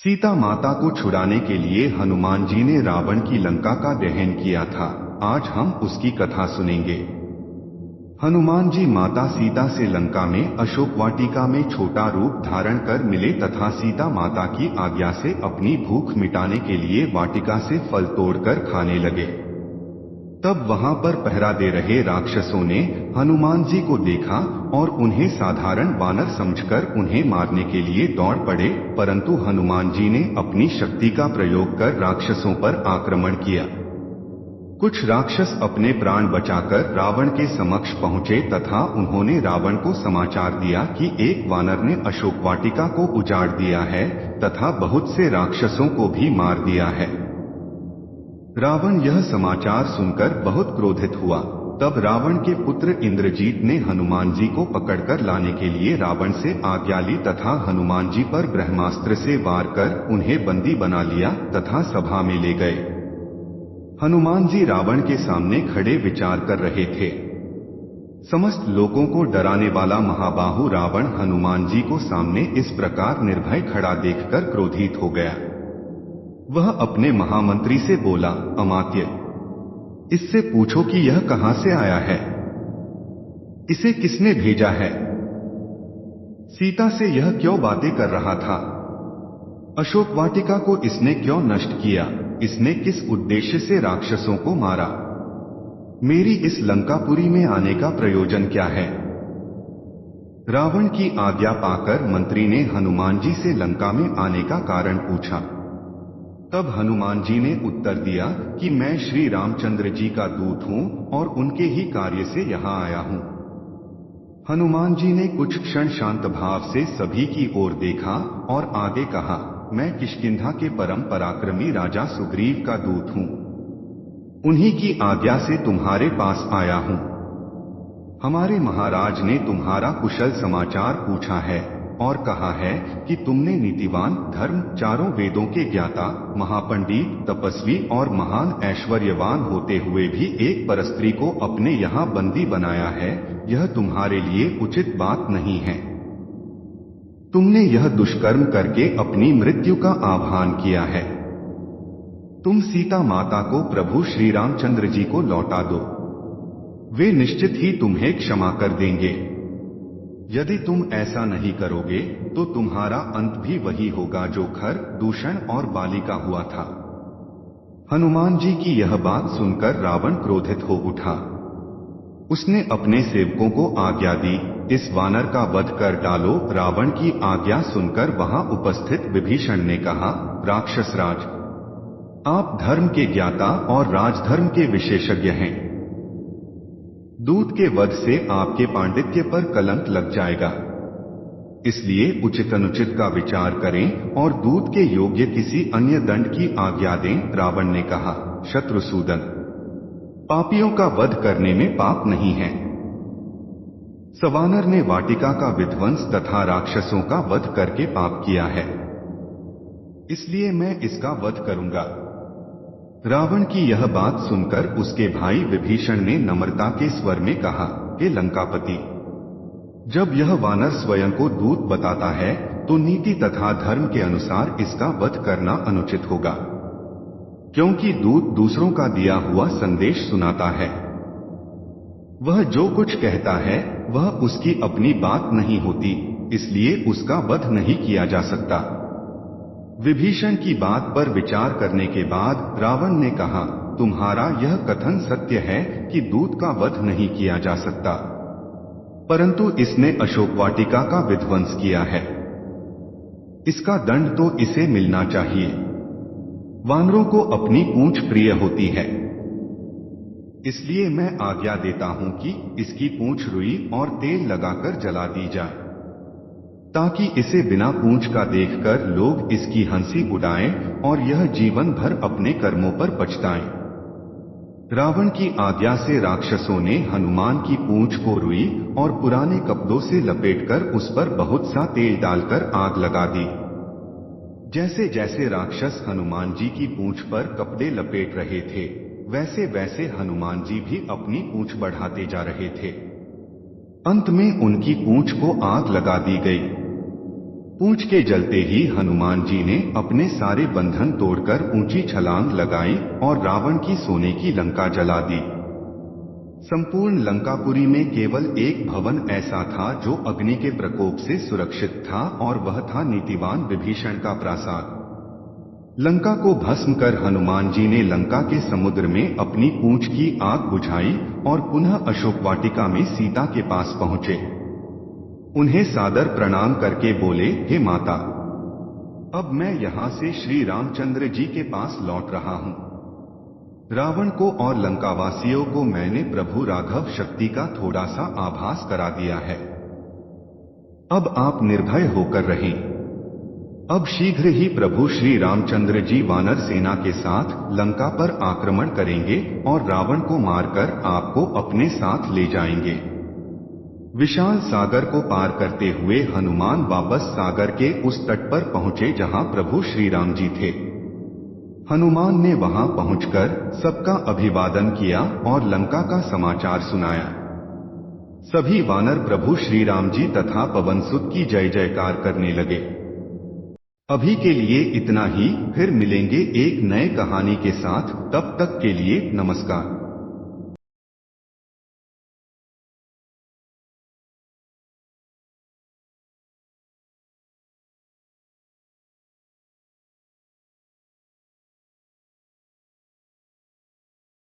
सीता माता को छुड़ाने के लिए हनुमान जी ने रावण की लंका का दहन किया था। आज हम उसकी कथा सुनेंगे। हनुमान जी माता सीता से लंका में अशोक वाटिका में छोटा रूप धारण कर मिले तथा सीता माता की आज्ञा से अपनी भूख मिटाने के लिए वाटिका से फल तोड़कर खाने लगे। तब वहां पर पहरा दे रहे राक्षसों ने हनुमान जी को देखा और उन्हें साधारण वानर समझकर उन्हें मारने के लिए दौड़ पड़े, परंतु हनुमान जी ने अपनी शक्ति का प्रयोग कर राक्षसों पर आक्रमण किया। कुछ राक्षस अपने प्राण बचाकर रावण के समक्ष पहुंचे तथा उन्होंने रावण को समाचार दिया कि एक वानर ने अशोक वाटिका को उजाड़ दिया है तथा बहुत से राक्षसों को भी मार दिया है। रावण यह समाचार सुनकर बहुत क्रोधित हुआ। तब रावण के पुत्र इंद्रजीत ने हनुमान जी को पकड़कर लाने के लिए रावण से आज्ञा ली तथा हनुमान जी पर ब्रह्मास्त्र से वार कर उन्हें बंदी बना लिया तथा सभा में ले गए। हनुमान जी रावण के सामने खड़े विचार कर रहे थे। समस्त लोगों को डराने वाला महाबाहु रावण हनुमान जी को सामने इस प्रकार निर्भय खड़ा देखकर क्रोधित हो गया। वह अपने महामंत्री से बोला, अमात्य, इससे पूछो कि यह कहां से आया है, इसे किसने भेजा है, सीता से यह क्यों बातें कर रहा था, अशोक वाटिका को इसने क्यों नष्ट किया, इसने किस उद्देश्य से राक्षसों को मारा, मेरी इस लंकापुरी में आने का प्रयोजन क्या है। रावण की आज्ञा पाकर मंत्री ने हनुमान जी से लंका में आने का कारण पूछा। तब हनुमान जी ने उत्तर दिया कि मैं श्री रामचंद्र जी का दूत हूं और उनके ही कार्य से यहाँ आया हूं। हनुमान जी ने कुछ क्षण शांत भाव से सभी की ओर देखा और आगे कहा, मैं किष्किंधा के परम पराक्रमी राजा सुग्रीव का दूत हूं। उन्हीं की आज्ञा से तुम्हारे पास आया हूं। हमारे महाराज ने तुम्हारा कुशल समाचार पूछा है और कहा है कि तुमने नीतिवान, धर्म, चारों वेदों के ज्ञाता, महापंडित, तपस्वी और महान ऐश्वर्यवान होते हुए भी एक परस्त्री को अपने यहाँ बंदी बनाया है। यह तुम्हारे लिए उचित बात नहीं है। तुमने यह दुष्कर्म करके अपनी मृत्यु का आह्वान किया है। तुम सीता माता को प्रभु श्री रामचंद्र जी को लौटा दो, वे निश्चित ही तुम्हें क्षमा कर देंगे। यदि तुम ऐसा नहीं करोगे तो तुम्हारा अंत भी वही होगा जो खर, दूषण और बाली का हुआ था। हनुमान जी की यह बात सुनकर रावण क्रोधित हो उठा। उसने अपने सेवकों को आज्ञा दी, इस वानर का वध कर डालो। रावण की आज्ञा सुनकर वहां उपस्थित विभीषण ने कहा, राक्षस राज, आप धर्म के ज्ञाता और राजधर्म के विशेषज्ञ हैं। दूत के वध से आपके पांडित्य पर कलंक लग जाएगा, इसलिए उचित अनुचित का विचार करें और दूत के योग्य किसी अन्य दंड की आज्ञा दें। रावण ने कहा, शत्रुसूदन, पापियों का वध करने में पाप नहीं है। सवानर ने वाटिका का विध्वंस तथा राक्षसों का वध करके पाप किया है, इसलिए मैं इसका वध करूंगा। रावण की यह बात सुनकर उसके भाई विभीषण ने नम्रता के स्वर में कहा, हे लंकापति, जब यह वानर स्वयं को दूत बताता है तो नीति तथा धर्म के अनुसार इसका वध करना अनुचित होगा, क्योंकि दूत दूसरों का दिया हुआ संदेश सुनाता है। वह जो कुछ कहता है वह उसकी अपनी बात नहीं होती, इसलिए उसका वध नहीं किया जा सकता। विभीषण की बात पर विचार करने के बाद रावण ने कहा, तुम्हारा यह कथन सत्य है कि दूत का वध नहीं किया जा सकता, परंतु इसने अशोक वाटिका का विध्वंस किया है। इसका दंड तो इसे मिलना चाहिए। वानरों को अपनी पूंछ प्रिय होती है, इसलिए मैं आज्ञा देता हूं कि इसकी पूंछ रुई और तेल लगाकर जला दी जाए, ताकि इसे बिना पूंछ का देखकर लोग इसकी हंसी उड़ाएं और यह जीवन भर अपने कर्मों पर पछताएं। रावण की आज्ञा से राक्षसों ने हनुमान की पूंछ को रुई और पुराने कपड़ों से लपेटकर उस पर बहुत सा तेल डालकर आग लगा दी। जैसे जैसे राक्षस हनुमान जी की पूंछ पर कपड़े लपेट रहे थे, वैसे वैसे हनुमान जी भी अपनी पूंछ बढ़ाते जा रहे थे। अंत में उनकी पूंछ को आग लगा दी गई। पूंछ के जलते ही हनुमान जी ने अपने सारे बंधन तोड़कर ऊंची छलांग लगाई और रावण की सोने की लंका जला दी। संपूर्ण लंकापुरी में केवल एक भवन ऐसा था जो अग्नि के प्रकोप से सुरक्षित था, और वह था नीतिवान विभीषण का प्रासाद। लंका को भस्म कर हनुमान जी ने लंका के समुद्र में अपनी पूंछ की आग बुझाई और पुनः अशोक वाटिका में सीता के पास पहुंचे। उन्हें सादर प्रणाम करके बोले, हे माता, अब मैं यहाँ से श्री रामचंद्र जी के पास लौट रहा हूँ। रावण को और लंकावासियों को मैंने प्रभु राघव शक्ति का थोड़ा सा आभास करा दिया है। अब आप निर्भय होकर रहें। अब शीघ्र ही प्रभु श्री रामचंद्र जी वानर सेना के साथ लंका पर आक्रमण करेंगे और रावण को मारकर आपको अपने साथ ले जाएंगे। विशाल सागर को पार करते हुए हनुमान वापस सागर के उस तट पर पहुंचे जहां प्रभु श्री राम जी थे। हनुमान ने वहां पहुंचकर सबका अभिवादन किया और लंका का समाचार सुनाया। सभी वानर प्रभु श्री राम जी तथा पवनसुत की जय जयकार करने लगे। अभी के लिए इतना ही, फिर मिलेंगे एक नए कहानी के साथ। तब तक के लिए नमस्कार।